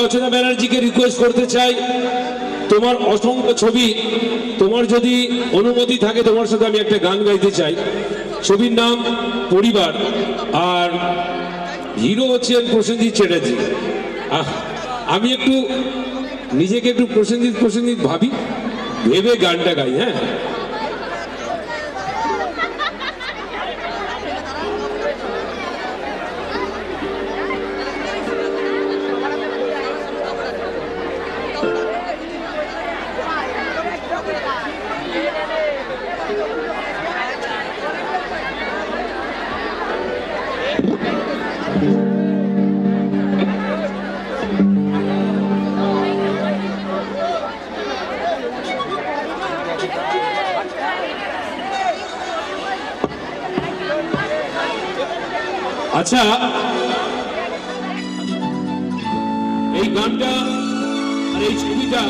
রচনা ব্যানার্জিকে রিকোয়েস্ট করতে চাই, তোমার অসংখ্য ছবি, তোমার যদি অনুমতি থাকে তোমার সাথে আমি একটা গান গাইতে চাই। ছবির নাম পরিবার, আর হিরো হচ্ছেন প্রসেনজিৎ চ্যাটার্জি। আমি একটু নিজেকে একটু প্রসেনজিৎ ভাবি, ভেবে গানটা গাই। হ্যাঁ, আচ্ছা, এই গানটা আর এই ছবিটা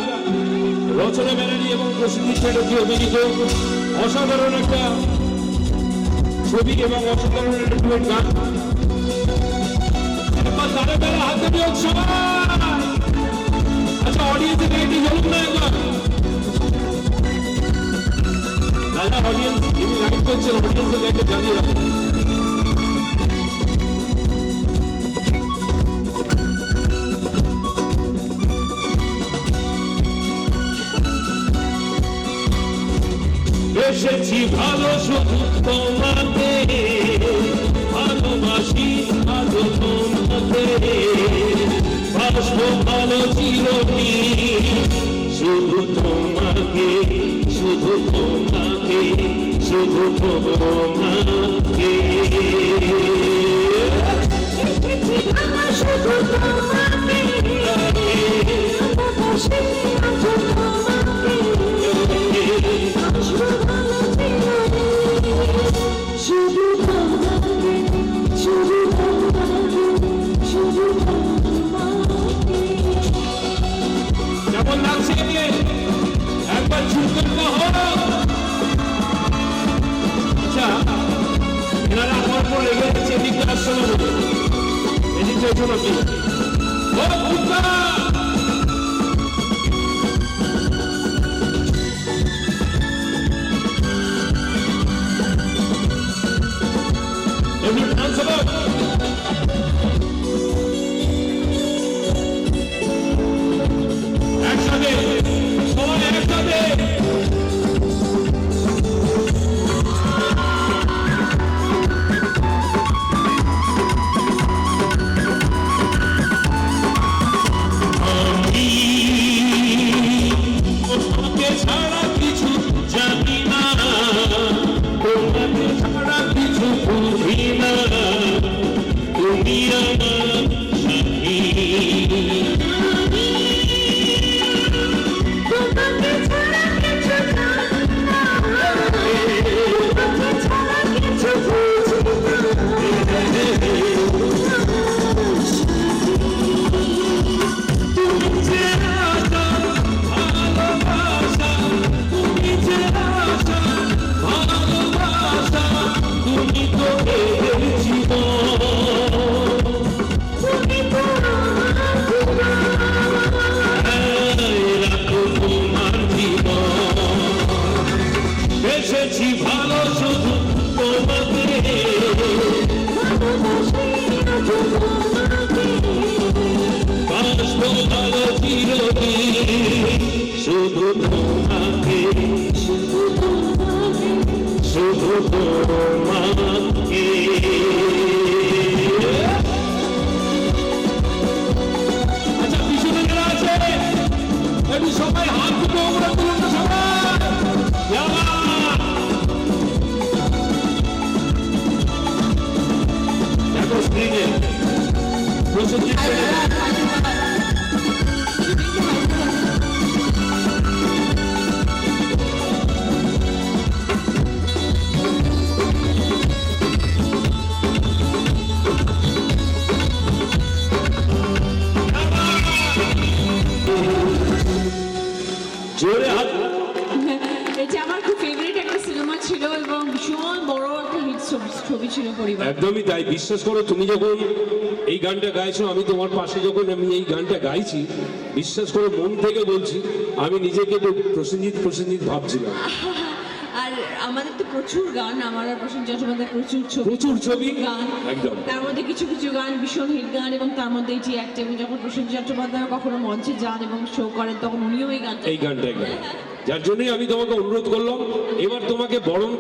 রচনা ব্যানার্জি এবং প্রসেনজিৎ চ্যাটার্জি অভিনীত অসাধারণ একটা ছবি এবং অসাধারণ একটা ডুয়েট গান। একবার তারা বেলা হাতে নিয়োগ সবাই। আচ্ছা, অডিয়েন্সের একটি জ্বলুন না একবার। দাদা, অডিয়েন্স যিনি লাইভ করছেন, অডিয়েন্সের একটা জানিয়ে রাখুন। এসেছি ভালো শুধু তোমাকে, ভালোবাসি আজও তোমাকে, বাসবো ভালো চিরদিন শুধু তোমাকে, শুধু তোমাকে, শুধু তোমাকে। শুধু তোমাকে, কেমন লাগছে একবার ঝুঁকেন কহ। আচ্ছা, এনারা আমার পর লেগে যাচ্ছে, এদিকে আসলে এদিকে চলো কি একসাথে সবাই একসাথে। তোমাকে ছাড়া কিছু জানি না, তোমাকে ছাড়া কিছু বুঝি না, তুমি আমার সাথী। ভালো শুধু তোমাকে, বাসবো ভালো চিরদিন শুধু তোমাকে, শুধু তোমাকে, শুধু তোমাকে। আচ্ছা, পিছনে যারা আছে একটু সবাই হাত দুটো ওপরে তুলুন না সবাই। স্ক্রিনে প্রসেনজিৎ জোরে হাত। এটা আমার খুব ফেভারিট একটা সিনেমা ছিল এবং ভীষণ বড় একটা হিট ছবি ছবি ছিল পরিবার। একদমই তাই। বিশ্বাস করো, তুমি যখন এই গানটা গাইছো, আমি তোমার পাশে যখন আমি এই গানটা গাইছি, বিশ্বাস করো মন থেকে বলছি, আমি নিজেকে একটু প্রসেনজিৎ ভাবছিলাম। আর আমাদের তো প্রচুর গান, আমার আর প্রসেনজিৎ চট্টোপাধ্যায়ের প্রচুর ছবি গান, একদম। তার মধ্যে কিছু কিছু গান ভীষণ হিট গান, এবং তার মধ্যে এই যে একটা, এবং যখন প্রসেনজিৎ চট্টোপাধ্যায় কখনো মঞ্চে যান এবং শো করেন, তখন উনিও এই গানটা যার জন্যই আমি তোমাকে অনুরোধ করলাম, এবার তোমাকে বরণ